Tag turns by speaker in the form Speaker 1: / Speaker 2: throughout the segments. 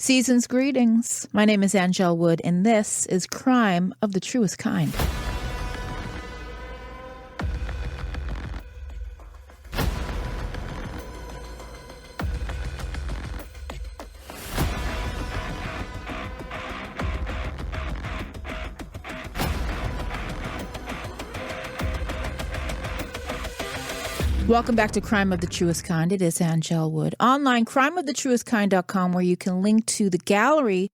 Speaker 1: Season's greetings. My name is Angel Wood, and this is Crime of the Truest Kind. Welcome back to Crime of the Truest Kind. It is Angel Wood. Online, crimeofthetruestkind.com, where you can link to the gallery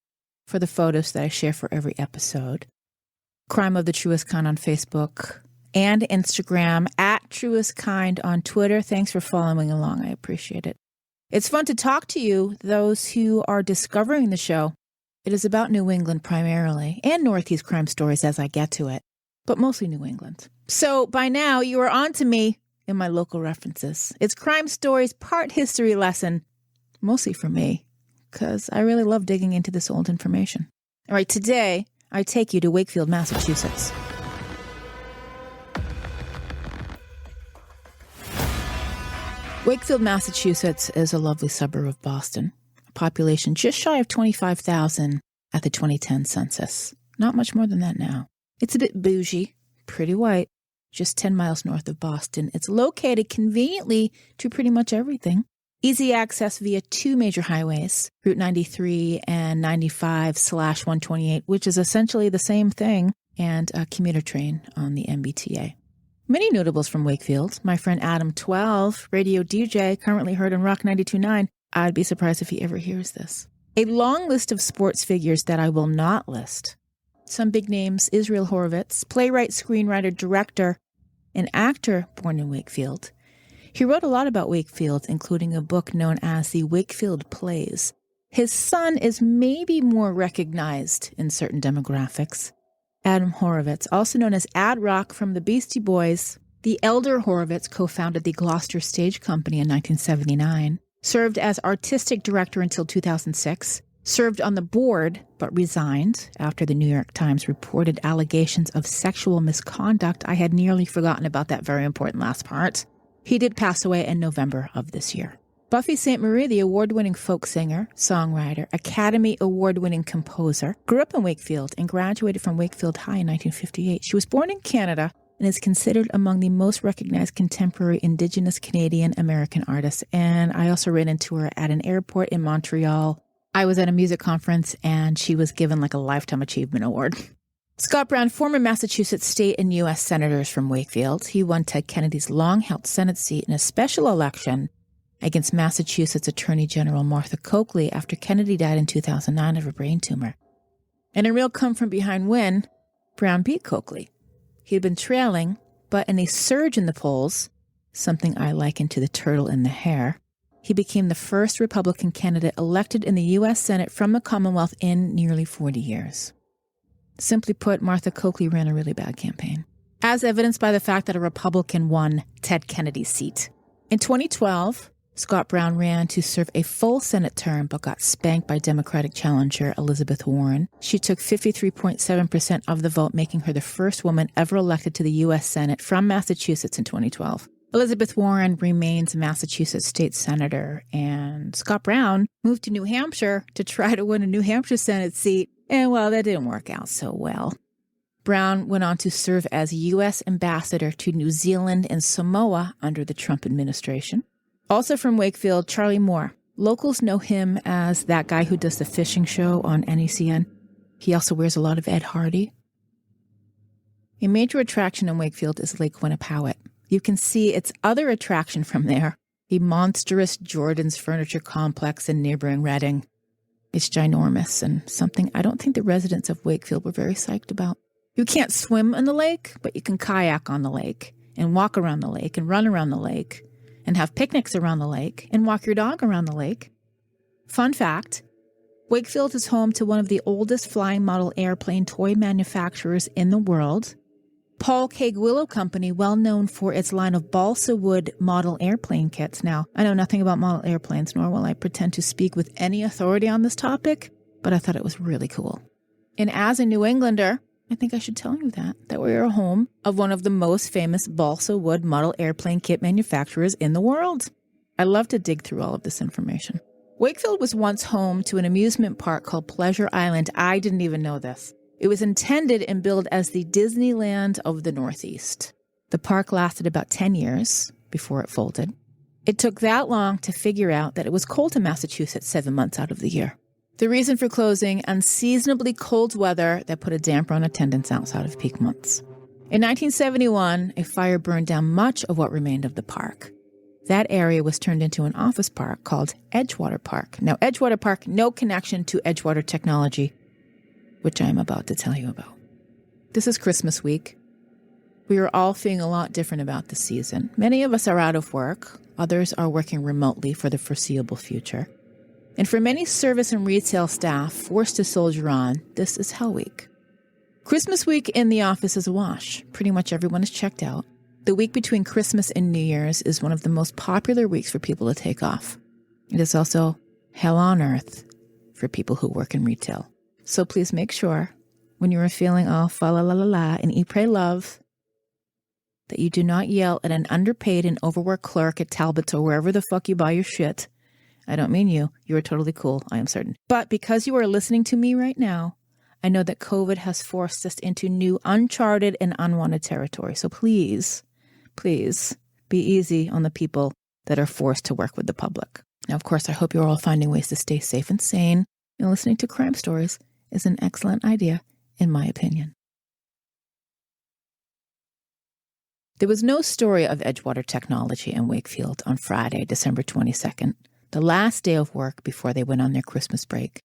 Speaker 1: for the photos that I share for every episode. Crime of the Truest Kind on Facebook and Instagram, at Truest Kind on Twitter. Thanks for following along. I appreciate it. It's fun to talk to you, those who are discovering the show. It is about New England primarily, and Northeast crime stories as I get to it, but mostly New England. So by now, you are on to me in my local references. It's crime stories, part history lesson, mostly for me, because I really love digging into this old information. All right, today I take you to Wakefield, Massachusetts. Wakefield, Massachusetts is a lovely suburb of Boston, a population just shy of 25,000 at the 2010 census. Not much more than that now. It's a bit bougie, pretty white, just 10 miles north of Boston. It's located conveniently to pretty much everything. Easy access via two major highways, Route 93 and 95/128, which is essentially the same thing, and a commuter train on the MBTA. Many notables from Wakefield. My friend Adam 12, radio DJ, currently heard on Rock 92.9. I'd be surprised if he ever hears this. A long list of sports figures that I will not list. Some big names: Israel Horovitz, playwright, screenwriter, director, and actor born in Wakefield. He wrote a lot about Wakefield, including a book known as the Wakefield Plays. His son is maybe more recognized in certain demographics. Adam Horovitz, also known as Ad Rock from the Beastie Boys. The elder Horovitz co-founded the Gloucester Stage Company in 1979, served as artistic director until 2006, served on the board, but resigned after the New York Times reported allegations of sexual misconduct. I had nearly forgotten about that very important last part. He did pass away in November of this year. Buffy Sainte-Marie, the award-winning folk singer, songwriter, Academy Award-winning composer, grew up in Wakefield and graduated from Wakefield High in 1958. She was born in Canada and is considered among the most recognized contemporary Indigenous Canadian American artists. And I also ran into her at an airport in Montreal. I was at a music conference, and she was given like a Lifetime Achievement Award. Scott Brown, former Massachusetts state and U.S. senators from Wakefield. He won Ted Kennedy's long-held Senate seat in a special election against Massachusetts Attorney General Martha Coakley after Kennedy died in 2009 of a brain tumor. In a real come-from-behind win, Brown beat Coakley. He had been trailing, but in a surge in the polls, something I liken to the turtle in the hare, he became the first Republican candidate elected in the U.S. Senate from the Commonwealth in nearly 40 years. Simply put, Martha Coakley ran a really bad campaign, as evidenced by the fact that a Republican won Ted Kennedy's seat. In 2012, Scott Brown ran to serve a full Senate term, but got spanked by Democratic challenger Elizabeth Warren. She took 53.7% of the vote, making her the first woman ever elected to the U.S. Senate from Massachusetts in 2012. Elizabeth Warren remains a Massachusetts state senator, and Scott Brown moved to New Hampshire to try to win a New Hampshire Senate seat, and well, that didn't work out so well. Brown went on to serve as U.S. ambassador to New Zealand and Samoa under the Trump administration. Also from Wakefield, Charlie Moore. Locals know him as that guy who does the fishing show on NECN. He also wears a lot of Ed Hardy. A major attraction in Wakefield is Lake Quinnipiac. You can see its other attraction from there, a monstrous Jordan's Furniture Complex in neighboring Reading. It's ginormous and something I don't think the residents of Wakefield were very psyched about. You can't swim in the lake, but you can kayak on the lake and walk around the lake and run around the lake and have picnics around the lake and walk your dog around the lake. Fun fact, Wakefield is home to one of the oldest flying model airplane toy manufacturers in the world. Paul Kague-Willow Company, well known for its line of balsa wood model airplane kits. Now, I know nothing about model airplanes, nor will I pretend to speak with any authority on this topic, but I thought it was really cool. And as a New Englander, I think I should tell you that we are home of one of the most famous balsa wood model airplane kit manufacturers in the world. I love to dig through all of this information. Wakefield was once home to an amusement park called Pleasure Island. I didn't even know this. It was intended and billed as the Disneyland of the Northeast. The park lasted about 10 years before it folded. It took that long to figure out that it was cold in Massachusetts 7 months out of the year. The reason for closing, unseasonably cold weather that put a damper on attendance outside of peak months. In 1971, a fire burned down much of what remained of the park. That area was turned into an office park called Edgewater Park. Now, Edgewater Park, no connection to Edgewater Technology, which I am about to tell you about. This is Christmas week. We are all feeling a lot different about the season. Many of us are out of work. Others are working remotely for the foreseeable future. And for many service and retail staff forced to soldier on, this is Hell Week. Christmas week in the office is a wash. Pretty much everyone is checked out. The week between Christmas and New Year's is one of the most popular weeks for people to take off. It is also hell on earth for people who work in retail. So please make sure, when you are feeling all fa la la la la and eat, pray, love, that you do not yell at an underpaid and overworked clerk at Talbot's or wherever the fuck you buy your shit. I don't mean you. You are totally cool, I am certain. But because you are listening to me right now, I know that COVID has forced us into new, uncharted, and unwanted territory. So please be easy on the people that are forced to work with the public. Now, of course, I hope you're all finding ways to stay safe and sane, and listening to crime stories is an excellent idea, in my opinion. There was no story of Edgewater Technology in Wakefield on Friday, December 22nd, the last day of work before they went on their Christmas break.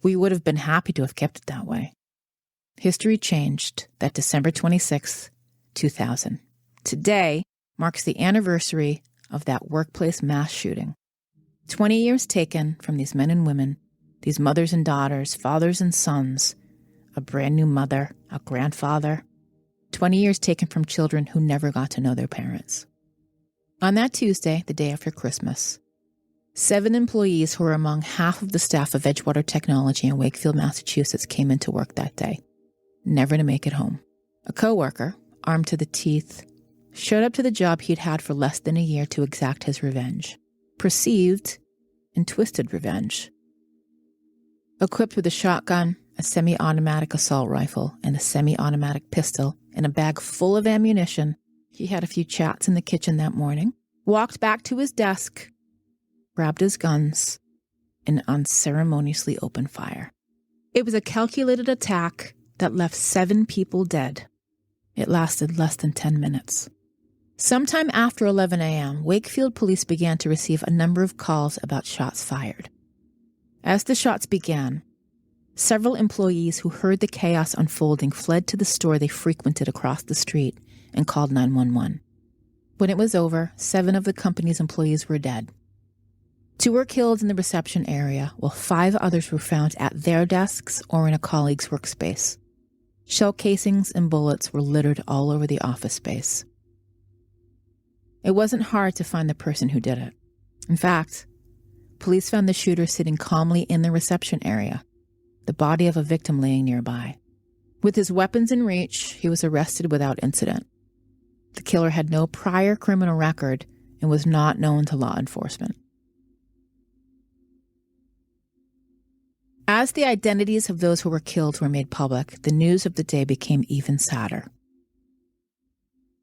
Speaker 1: We would have been happy to have kept it that way. History changed that December 26th, 2000. Today marks the anniversary of that workplace mass shooting. 20 years taken from these men and women, these mothers and daughters, fathers and sons, a brand new mother, a grandfather. 20 years taken from children who never got to know their parents. On that Tuesday, the day after Christmas, 7 employees who were among half of the staff of Edgewater Technology in Wakefield, Massachusetts, came into work that day, never to make it home. A coworker, armed to the teeth, showed up to the job he'd had for less than a year to exact his revenge. Perceived and twisted revenge. Equipped with a shotgun, a semi-automatic assault rifle, and a semi-automatic pistol, and a bag full of ammunition, he had a few chats in the kitchen that morning, walked back to his desk, grabbed his guns, and unceremoniously opened fire. It was a calculated attack that left 7 people dead. It lasted less than 10 minutes. Sometime after 11 a.m., Wakefield police began to receive a number of calls about shots fired. As the shots began, several employees who heard the chaos unfolding fled to the store they frequented across the street and called 911. When it was over, 7 of the company's employees were dead. 2 were killed in the reception area, while 5 others were found at their desks or in a colleague's workspace. Shell casings and bullets were littered all over the office space. It wasn't hard to find the person who did it. In fact, police found the shooter sitting calmly in the reception area, the body of a victim laying nearby. With his weapons in reach, he was arrested without incident. The killer had no prior criminal record and was not known to law enforcement. As the identities of those who were killed were made public, the news of the day became even sadder.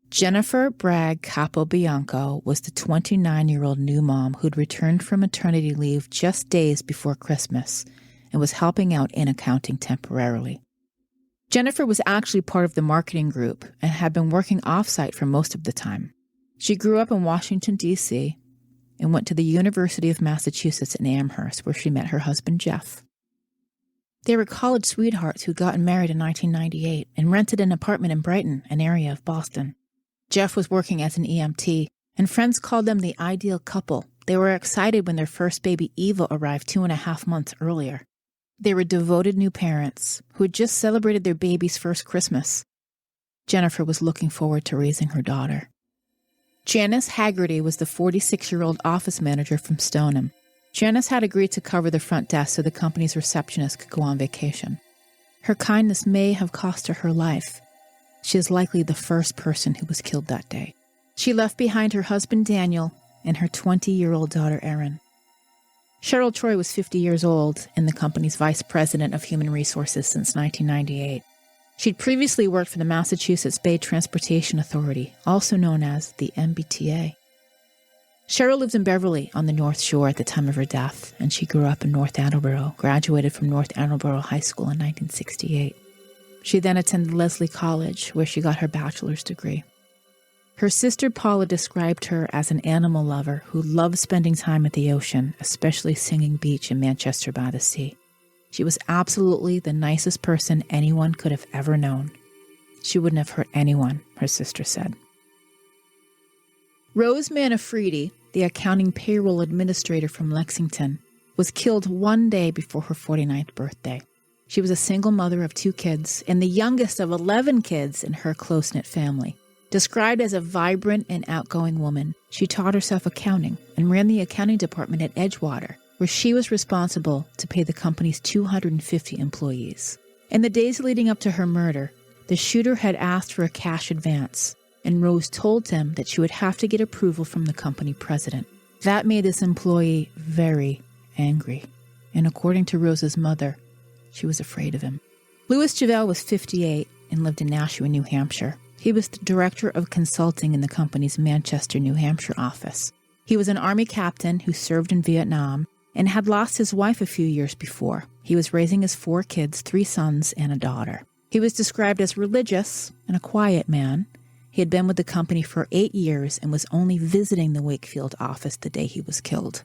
Speaker 1: Jennifer Bragg Capobianco was the 29-year-old new mom who'd returned from maternity leave just days before Christmas and was helping out in accounting temporarily. Jennifer was actually part of the marketing group and had been working off-site for most of the time. She grew up in Washington, D.C., and went to the University of Massachusetts in Amherst, where she met her husband, Jeff. They were college sweethearts who'd gotten married in 1998 and rented an apartment in Brighton, an area of Boston. Jeff was working as an EMT, and friends called them the ideal couple. They were excited when their first baby, Eva, arrived 2.5 months earlier. They were devoted new parents who had just celebrated their baby's first Christmas. Jennifer was looking forward to raising her daughter. Janice Haggerty was the 46-year-old office manager from Stoneham. Janice had agreed to cover the front desk so the company's receptionist could go on vacation. Her kindness may have cost her life. She is likely the first person who was killed that day. She left behind her husband Daniel and her 20-year-old daughter Erin. Cheryl Troy was 50 years old and the company's vice president of human resources since 1998. She'd previously worked for the Massachusetts Bay Transportation Authority, also known as the MBTA. Cheryl lived in Beverly on the North Shore at the time of her death, and she grew up in North Attleboro, graduated from North Attleboro High School in 1968. She then attended Leslie College, where she got her bachelor's degree. Her sister Paula described her as an animal lover who loved spending time at the ocean, especially Singing Beach in Manchester by the Sea. She was absolutely the nicest person anyone could have ever known. She wouldn't have hurt anyone, her sister said. Rose Manfredi, the accounting payroll administrator from Lexington, was killed one day before her 49th birthday. She was a single mother of 2 kids and the youngest of 11 kids in her close-knit family. Described as a vibrant and outgoing woman, she taught herself accounting and ran the accounting department at Edgewater, where she was responsible to pay the company's 250 employees. In the days leading up to her murder, the shooter had asked for a cash advance, and Rose told him that she would have to get approval from the company president. That made this employee very angry, and according to Rose's mother, she was afraid of him. Louis Javell was 58 and lived in Nashua, New Hampshire. He was the director of consulting in the company's Manchester, New Hampshire office. He was an Army captain who served in Vietnam and had lost his wife a few years before. He was raising his 4 kids, 3 sons and a daughter. He was described as religious and a quiet man. He had been with the company for 8 years and was only visiting the Wakefield office the day he was killed.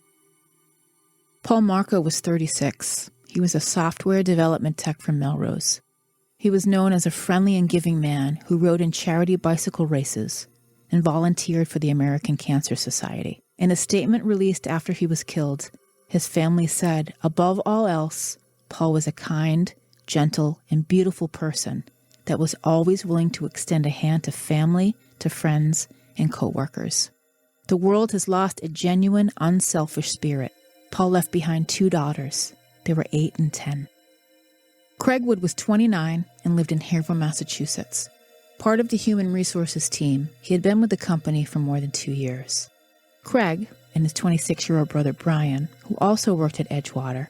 Speaker 1: Paul Marco was 36. He was a software development tech from Melrose. He was known as a friendly and giving man who rode in charity bicycle races and volunteered for the American Cancer Society. In a statement released after he was killed, his family said, above all else, Paul was a kind, gentle, and beautiful person that was always willing to extend a hand to family, to friends, and co-workers. The world has lost a genuine, unselfish spirit. Paul left behind 2 daughters. They were 8 and 10. Craig Wood was 29 and lived in Haverhill, Massachusetts. Part of the human resources team, he had been with the company for more than 2 years. Craig and his 26-year-old brother Brian, who also worked at Edgewater,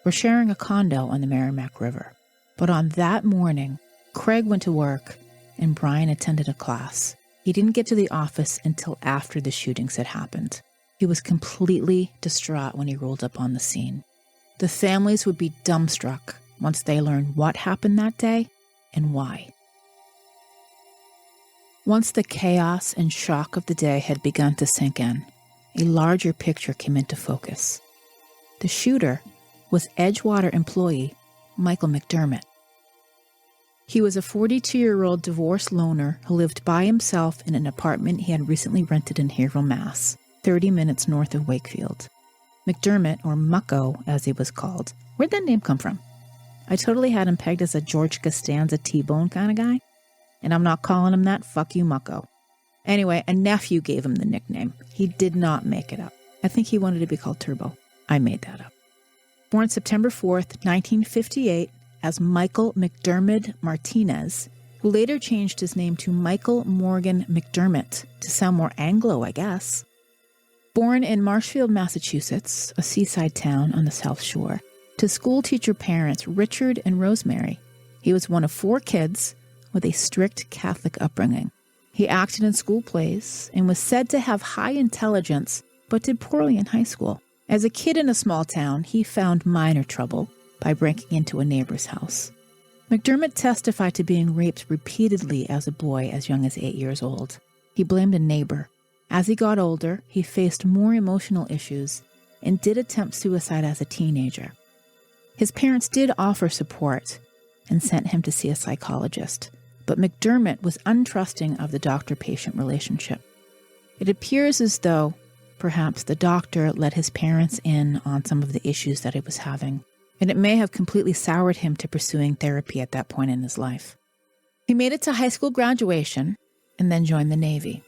Speaker 1: were sharing a condo on the Merrimack River. But on that morning, Craig went to work and Brian attended a class. He didn't get to the office until after the shootings had happened. He was completely distraught when he rolled up on the scene. The families would be dumbstruck once they learned what happened that day and why. Once the chaos and shock of the day had begun to sink in, a larger picture came into focus. The shooter was Edgewater employee Michael McDermott. He was a 42-year-old divorced loner who lived by himself in an apartment he had recently rented in Haverhill, Mass., 30 minutes north of Wakefield. McDermott, or Mucko as he was called, where'd that name come from? I totally had him pegged as a George Costanza T-Bone kind of guy, and I'm not calling him that. Fuck you, Mucko. Anyway, a nephew gave him the nickname. He did not make it up. I think he wanted to be called Turbo. I made that up. Born September 4th, 1958, as Michael McDermott Martinez, who later changed his name to Michael Morgan McDermott to sound more Anglo, I guess. Born in Marshfield, Massachusetts, a seaside town on the South Shore, to schoolteacher parents Richard and Rosemary. He was one of 4 kids with a strict Catholic upbringing. He acted in school plays and was said to have high intelligence, but did poorly in high school. As a kid in a small town, he found minor trouble by breaking into a neighbor's house. McDermott testified to being raped repeatedly as a boy as young as 8 years old. He blamed a neighbor. As he got older, he faced more emotional issues and did attempt suicide as a teenager. His parents did offer support and sent him to see a psychologist, but McDermott was untrusting of the doctor-patient relationship. It appears as though, perhaps, the doctor let his parents in on some of the issues that he was having, and it may have completely soured him to pursuing therapy at that point in his life. He made it to high school graduation and then joined the Navy.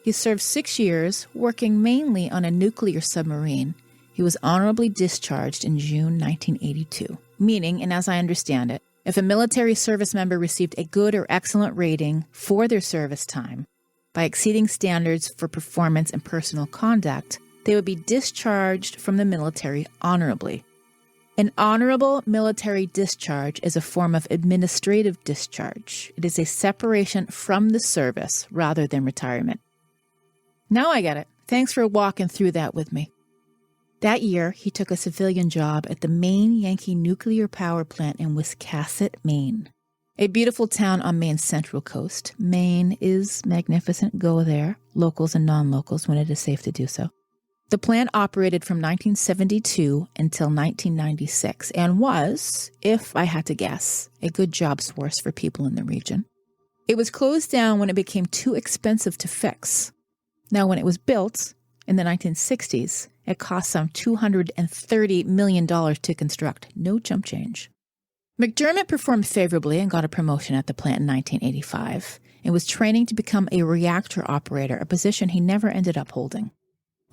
Speaker 1: He served 6 years, working mainly on a nuclear submarine. He was honorably discharged in June 1982, meaning, and as I understand it, if a military service member received a good or excellent rating for their service time by exceeding standards for performance and personal conduct, they would be discharged from the military honorably. An honorable military discharge is a form of administrative discharge. It is a separation from the service rather than retirement. Now I get it. Thanks for walking through that with me. That year, he took a civilian job at the Maine Yankee Nuclear Power Plant in Wiscasset, Maine. A beautiful town on Maine's central coast. Maine is magnificent. Go there, locals and non-locals, when it is safe to do so. The plant operated from 1972 until 1996 and was, if I had to guess, a good job source for people in the region. It was closed down when it became too expensive to fix. Now, when it was built in the 1960s, it cost some $230 million to construct. No jump change. McDermott performed favorably and got a promotion at the plant in 1985 and was training to become a reactor operator, a position he never ended up holding.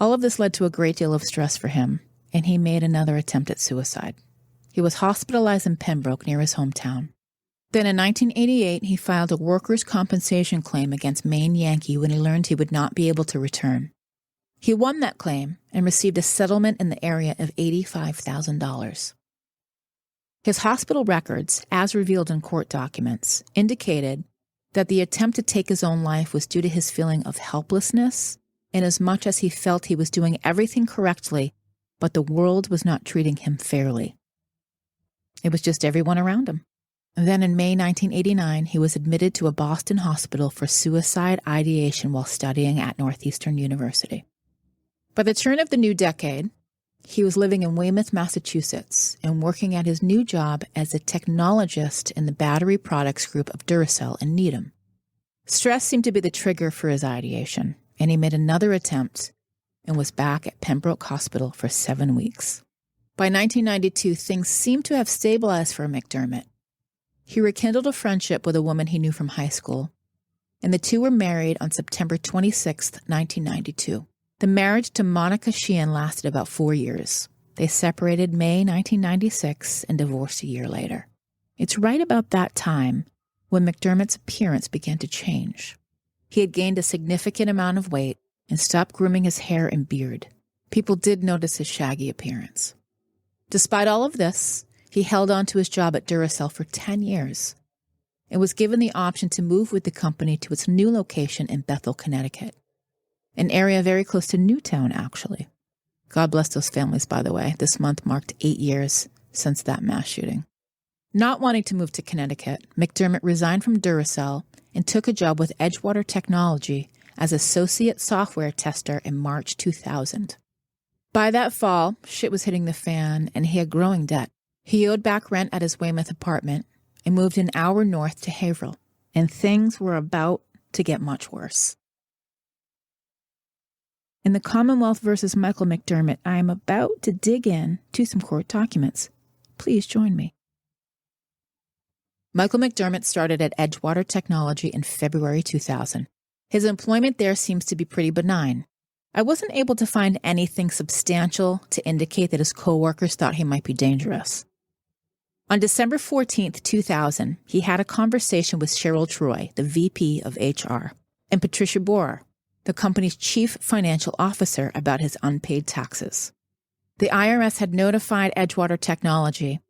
Speaker 1: All of this led to a great deal of stress for him, and he made another attempt at suicide. He was hospitalized in Pembroke near his hometown. Then in 1988, he filed a workers' compensation claim against Maine Yankee when he learned he would not be able to return. He won that claim and received a settlement in the area of $85,000. His hospital records, as revealed in court documents, indicated that the attempt to take his own life was due to his feeling of helplessness, inasmuch as he felt he was doing everything correctly, but the world was not treating him fairly. It was just everyone around him. And then in May 1989, he was admitted to a Boston hospital for suicide ideation while studying at Northeastern University. By the turn of the new decade, he was living in Weymouth, Massachusetts, and working at his new job as a technologist in the battery products group of Duracell in Needham. Stress seemed to be the trigger for his ideation, and he made another attempt and was back at Pembroke Hospital for 7 weeks. By 1992, things seemed to have stabilized for McDermott. He rekindled a friendship with a woman he knew from high school, and the two were married on September 26, 1992. The marriage to Monica Sheehan lasted about 4 years. They separated May 1996 and divorced a year later. It's right about that time when McDermott's appearance began to change. He had gained a significant amount of weight and stopped grooming his hair and beard. People did notice his shaggy appearance. Despite all of this, he held on to his job at Duracell for 10 years and was given the option to move with the company to its new location in Bethel, Connecticut, an area very close to Newtown, actually. God bless those families, by the way. This month marked 8 years since that mass shooting. Not wanting to move to Connecticut, McDermott resigned from Duracell and took a job with Edgewater Technology as associate software tester in March 2000. By that fall, shit was hitting the fan, and he had growing debt. He owed back rent at his Weymouth apartment and moved an hour north to Haverhill, and things were about to get much worse. In the Commonwealth versus Michael McDermott, I am about to dig in to some court documents. Please join me. Michael McDermott started at Edgewater Technology in February 2000. His employment there seems to be pretty benign. I wasn't able to find anything substantial to indicate that his coworkers thought he might be dangerous. On December 14th, 2000, he had a conversation with Cheryl Troy, the VP of HR, and Patricia Borer, the company's chief financial officer, about his unpaid taxes. The IRS had notified Edgewater Technology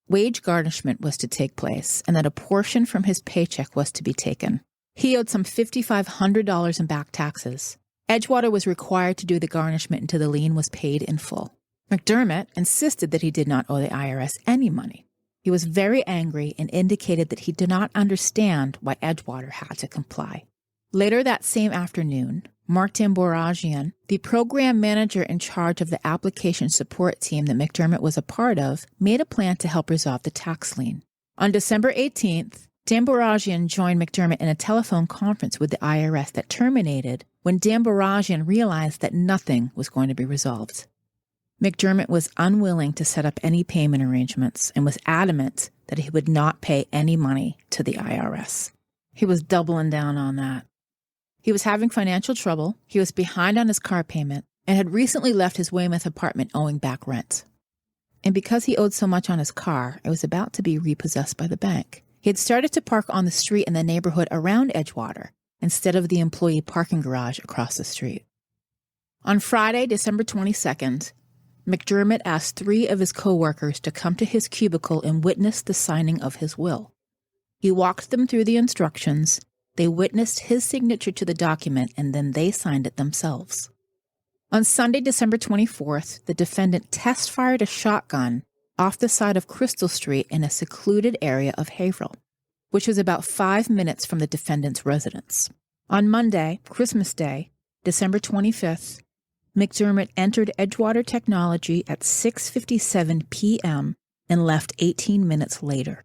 Speaker 1: wage garnishment was to take place and that a portion from his paycheck was to be taken. He owed some $5,500 in back taxes. Edgewater was required to do the garnishment until the lien was paid in full. McDermott insisted that he did not owe the IRS any money. He was very angry and indicated that he did not understand why Edgewater had to comply. Later that same afternoon, Mark Tamborajian, the program manager in charge of the application support team that McDermott was a part of, made a plan to help resolve the tax lien. On December 18th, Tamborajian joined McDermott in a telephone conference with the IRS that terminated when Tamborajian realized that nothing was going to be resolved. McDermott was unwilling to set up any payment arrangements and was adamant that he would not pay any money to the IRS. He was doubling down on that. He was having financial trouble, he was behind on his car payment, and had recently left his Weymouth apartment owing back rent. And because he owed so much on his car, it was about to be repossessed by the bank. He had started to park on the street in the neighborhood around Edgewater instead of the employee parking garage across the street. On Friday, December 22nd, McDermott asked 3 of his co-workers to come to his cubicle and witness the signing of his will. He walked them through the instructions, they witnessed his signature to the document, and then they signed it themselves. On Sunday, December 24th, the defendant test-fired a shotgun off the side of Crystal Street in a secluded area of Haverhill, which was about 5 minutes from the defendant's residence. On Monday, Christmas Day, December 25th, McDermott entered Edgewater Technology at 6:57 p.m. and left 18 minutes later.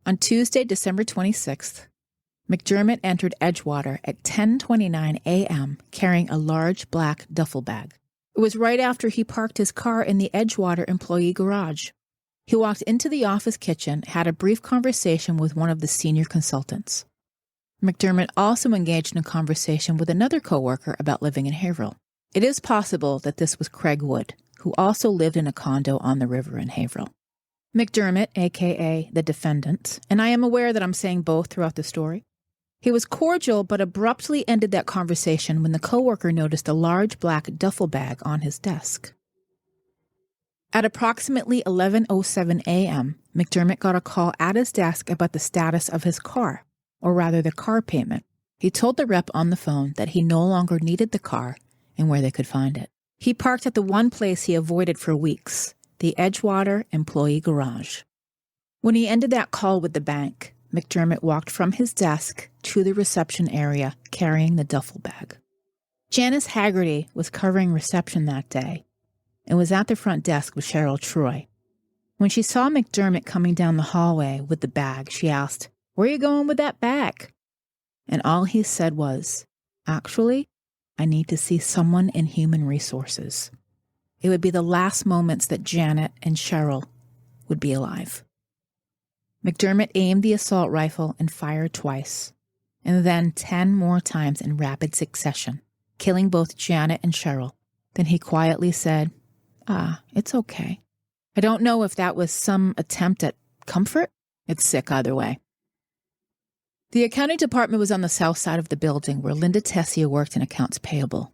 Speaker 1: On Tuesday, December 26th, McDermott entered Edgewater at 10:29 a.m. carrying a large black duffel bag. It was right after he parked his car in the Edgewater employee garage. He walked into the office kitchen, had a brief conversation with one of the senior consultants. McDermott also engaged in a conversation with another coworker about living in Haverhill. It is possible that this was Craig Wood, who also lived in a condo on the river in Haverhill. McDermott, a.k.a. the defendant, and I am aware that I'm saying both throughout the story, he was cordial but abruptly ended that conversation when the coworker noticed a large black duffel bag on his desk. At approximately 11:07 a.m., McDermott got a call at his desk about the status of his car, or rather the car payment. He told the rep on the phone that he no longer needed the car and where they could find it. He parked at the one place he avoided for weeks, the Edgewater employee garage. When he ended that call with the bank, McDermott walked from his desk to the reception area carrying the duffel bag. Janice Haggerty was covering reception that day and was at the front desk with Cheryl Troy. When she saw McDermott coming down the hallway with the bag, she asked, "Where are you going with that bag?" And all he said was, "Actually, I need to see someone in human resources." It would be the last moments that Janet and Cheryl would be alive. McDermott aimed the assault rifle and fired twice, and then 10 more times in rapid succession, killing both Janet and Cheryl. Then he quietly said, "It's okay." I don't know if that was some attempt at comfort. It's sick either way. The accounting department was on the south side of the building where Linda Tessier worked in accounts payable.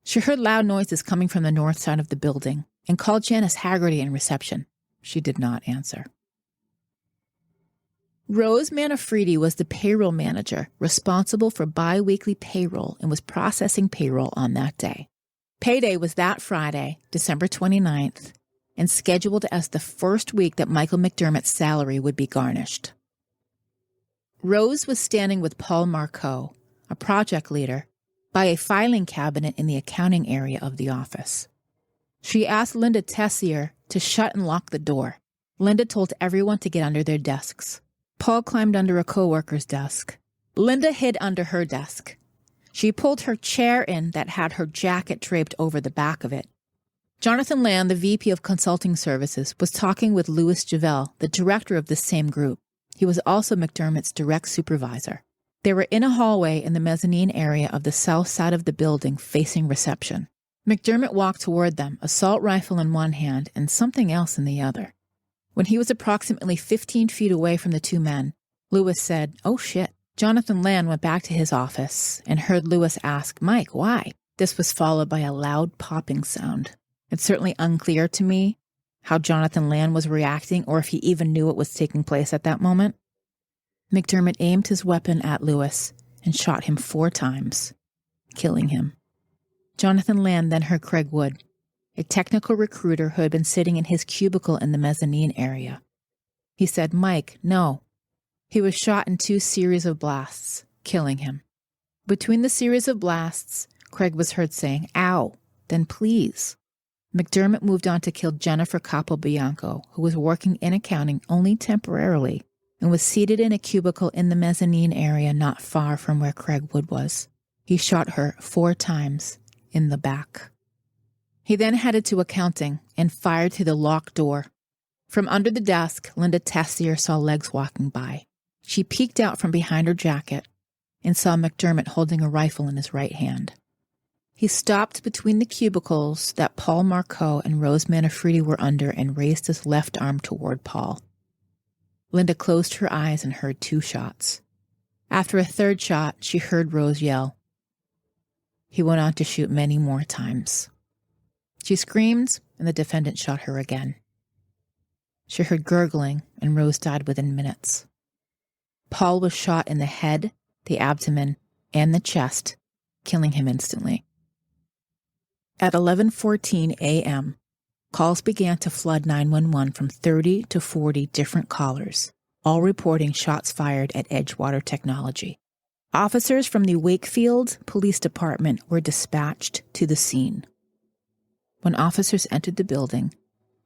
Speaker 1: She heard loud noises coming from the north side of the building and called Janice Haggerty in reception. She did not answer. Rose Manfredi was the payroll manager responsible for bi-weekly payroll and was processing payroll on that day. Payday was that Friday, December 29th, and scheduled as the first week that Michael McDermott's salary would be garnished. Rose was standing with Paul Marcoux, a project leader, by a filing cabinet in the accounting area of the office. She asked Linda Tessier to shut and lock the door. Linda told everyone to get under their desks. Paul climbed under a coworker's desk. Linda hid under her desk. She pulled her chair in that had her jacket draped over the back of it. Jonathan Land, the VP of Consulting Services, was talking with Louis Javel, the director of this same group. He was also McDermott's direct supervisor. They were in a hallway in the mezzanine area of the south side of the building facing reception. McDermott walked toward them, assault rifle in one hand and something else in the other. When he was approximately 15 feet away from the two men, Louis said, "Oh shit." Jonathan Land went back to his office and heard Louis ask, "Mike, why?" This was followed by a loud popping sound. It's certainly unclear to me how Jonathan Land was reacting or if he even knew what was taking place at that moment. McDermott aimed his weapon at Louis and shot him 4 times, killing him. Jonathan Land then heard Craig Wood, a technical recruiter who had been sitting in his cubicle in the mezzanine area. He said, "Mike, no." He was shot in 2 series of blasts, killing him. Between the series of blasts, Craig was heard saying, "Ow, then please." McDermott moved on to kill Jennifer Capobianco, who was working in accounting only temporarily and was seated in a cubicle in the mezzanine area not far from where Craig Wood was. He shot her 4 times in the back. He then headed to accounting and fired through the locked door. From under the desk, Linda Tessier saw legs walking by. She peeked out from behind her jacket and saw McDermott holding a rifle in his right hand. He stopped between the cubicles that Paul Marcoux and Rose Manfredi were under and raised his left arm toward Paul. Linda closed her eyes and heard 2 shots. After a 3rd shot, she heard Rose yell, He went on to shoot many more times. She screamed, and the defendant shot her again. She heard gurgling, and Rose died within minutes. Paul was shot in the head, the abdomen, and the chest, killing him instantly. At 11:14 a.m., calls began to flood 911 from 30 to 40 different callers, all reporting shots fired at Edgewater Technology. Officers from the Wakefield Police Department were dispatched to the scene. When officers entered the building,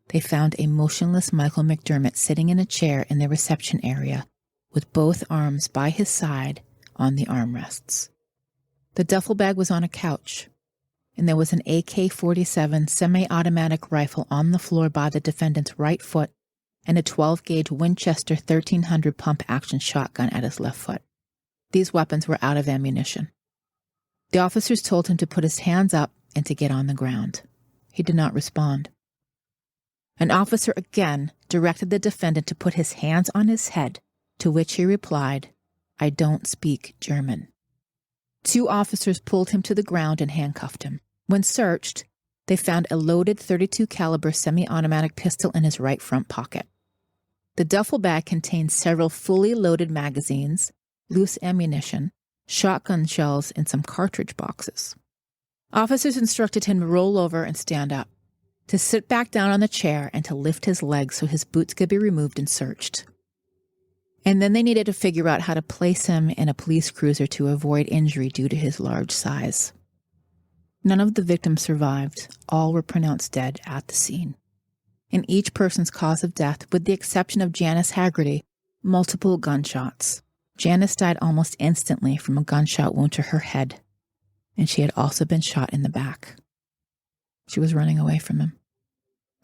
Speaker 1: they found a motionless Michael McDermott sitting in a chair in the reception area with both arms by his side on the armrests. The duffel bag was on a couch, and there was an AK-47 semi-automatic rifle on the floor by the defendant's right foot and a 12-gauge Winchester 1300 pump-action shotgun at his left foot. These weapons were out of ammunition. The officers told him to put his hands up and to get on the ground. He did not respond. An officer again directed the defendant to put his hands on his head, to which he replied, "I don't speak German." 2 officers pulled him to the ground and handcuffed him. When searched, they found a loaded .32 caliber semi-automatic pistol in his right front pocket. The duffel bag contained several fully loaded magazines, loose ammunition, shotgun shells, and some cartridge boxes. Officers instructed him to roll over and stand up, to sit back down on the chair, and to lift his legs so his boots could be removed and searched. And then they needed to figure out how to place him in a police cruiser to avoid injury due to his large size. None of the victims survived. All were pronounced dead at the scene. In each person's cause of death, with the exception of Janice Haggerty, multiple gunshots. Janice died almost instantly from a gunshot wound to her head, and she had also been shot in the back. She was running away from him.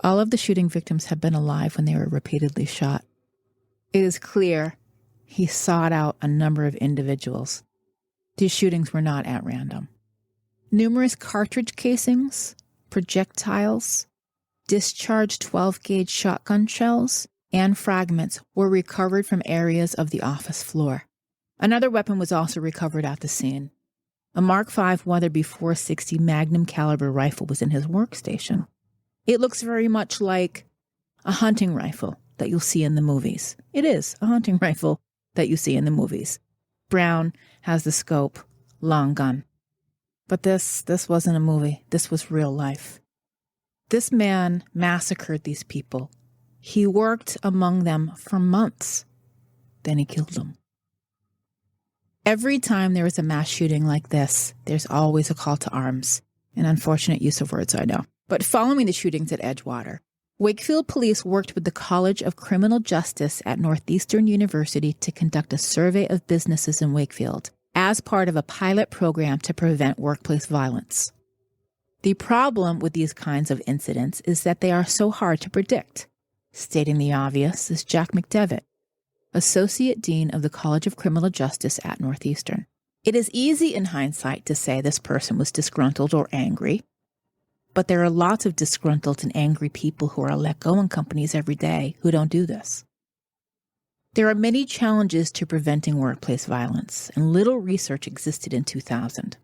Speaker 1: All of the shooting victims had been alive when they were repeatedly shot. It is clear he sought out a number of individuals. These shootings were not at random. Numerous cartridge casings, projectiles, discharged 12-gauge shotgun shells, and fragments were recovered from areas of the office floor. Another weapon was also recovered at the scene. A Mark V Weatherby .460 Magnum caliber rifle was in his workstation. It looks very much like a hunting rifle that you'll see in the movies. It is a hunting rifle that you see in the movies. Brown, has the scope, long gun. But this wasn't a movie. This was real life. This man massacred these people. He worked among them for months. Then he killed them. Every time there is a mass shooting like this, there's always a call to arms. An unfortunate use of words, I know. But following the shootings at Edgewater, Wakefield police worked with the College of Criminal Justice at Northeastern University to conduct a survey of businesses in Wakefield as part of a pilot program to prevent workplace violence. The problem with these kinds of incidents is that they are so hard to predict. Stating the obvious is Jack McDevitt, Associate Dean of the College of Criminal Justice at Northeastern. It is easy in hindsight to say this person was disgruntled or angry, but there are lots of disgruntled and angry people who are let go in companies every day who don't do this. There are many challenges to preventing workplace violence, and little research existed in 2000.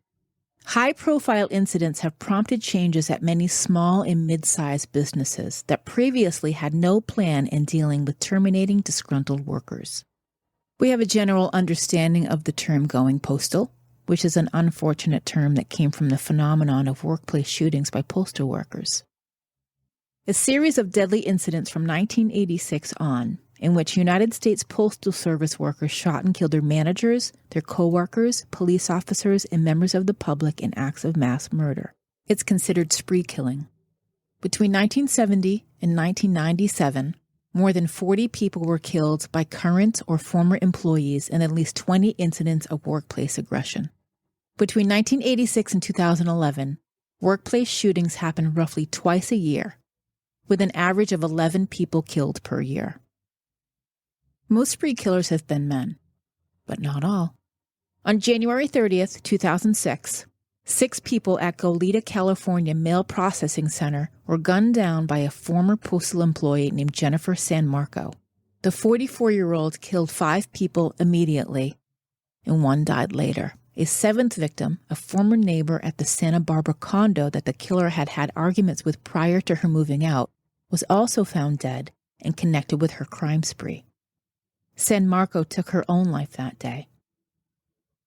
Speaker 1: High-profile incidents have prompted changes at many small and mid-sized businesses that previously had no plan in dealing with terminating disgruntled workers. We have a general understanding of the term going postal, which is an unfortunate term that came from the phenomenon of workplace shootings by postal workers. A series of deadly incidents from 1986 on, in which United States Postal Service workers shot and killed their managers, their co-workers, police officers, and members of the public in acts of mass murder. It's considered spree killing. Between 1970 and 1997, more than 40 people were killed by current or former employees in at least 20 incidents of workplace aggression. Between 1986 and 2011, workplace shootings happened roughly twice a year, with an average of 11 people killed per year. Most spree killers have been men, but not all. On January 30th, 2006, 6 people at Goleta, California Mail Processing Center were gunned down by a former postal employee named Jennifer San Marco. The 44-year-old killed 5 people immediately, and 1 died later a seventh victim, a former neighbor at the Santa Barbara condo that the killer had had arguments with prior to her moving out, was also found dead and connected with her crime spree. San Marco took her own life that day.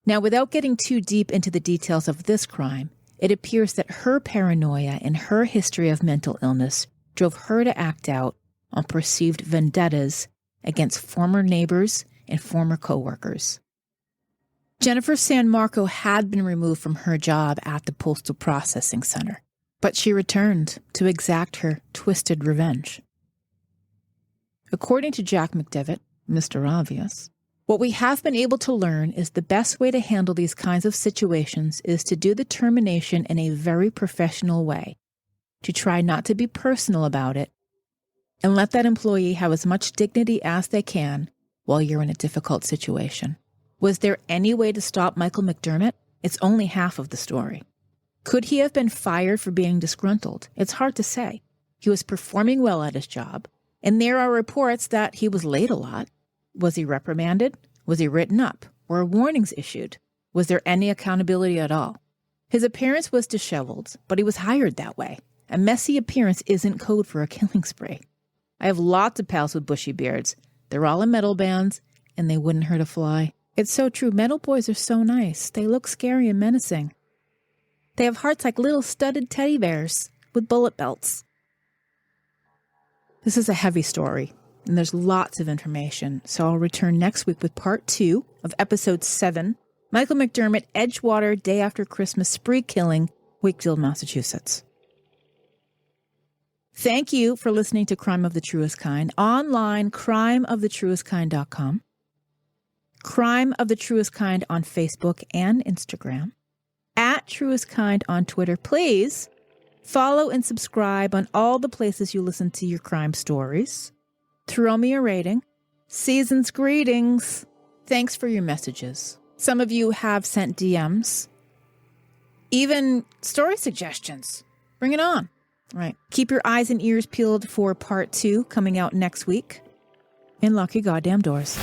Speaker 1: Now, without getting too deep into the details of this crime, it appears that her paranoia and her history of mental illness drove her to act out on perceived vendettas against former neighbors and former co-workers. Jennifer San Marco had been removed from her job at the Postal Processing Center, but she returned to exact her twisted revenge. According to Jack McDevitt, Mr. Obvious, what we have been able to learn is the best way to handle these kinds of situations is to do the termination in a very professional way, to try not to be personal about it, and let that employee have as much dignity as they can while you're in a difficult situation. Was there any way to stop Michael McDermott? It's only half of the story. Could he have been fired for being disgruntled? It's hard to say. He was performing well at his job, and there are reports that he was late a lot. Was he reprimanded? Was he written up? Were warnings issued? Was there any accountability at all? His appearance was disheveled, but he was hired that way. A messy appearance isn't code for a killing spree. I have lots of pals with bushy beards. They're all in metal bands, and they wouldn't hurt a fly. It's so true. Metal boys are so nice. They look scary and menacing. They have hearts like little studded teddy bears with bullet belts. This is a heavy story, and there's lots of information, so I'll return next week with part 2 of episode 7, Michael McDermott, Edgewater, Day After Christmas Spree Killing, Wakefield, Massachusetts. Thank you for listening to Crime of the Truest Kind. Online, crimeofthetruestkind.com. Crime of the Truest Kind on Facebook and Instagram. At Truest Kind on Twitter. Please follow and subscribe on all the places you listen to your crime stories. Throw me a rating. Season's greetings. Thanks for your messages. Some of you have sent DMs. Even story suggestions. Bring it on. Right. Keep your eyes and ears peeled for part 2 coming out next week. And lock your goddamn doors.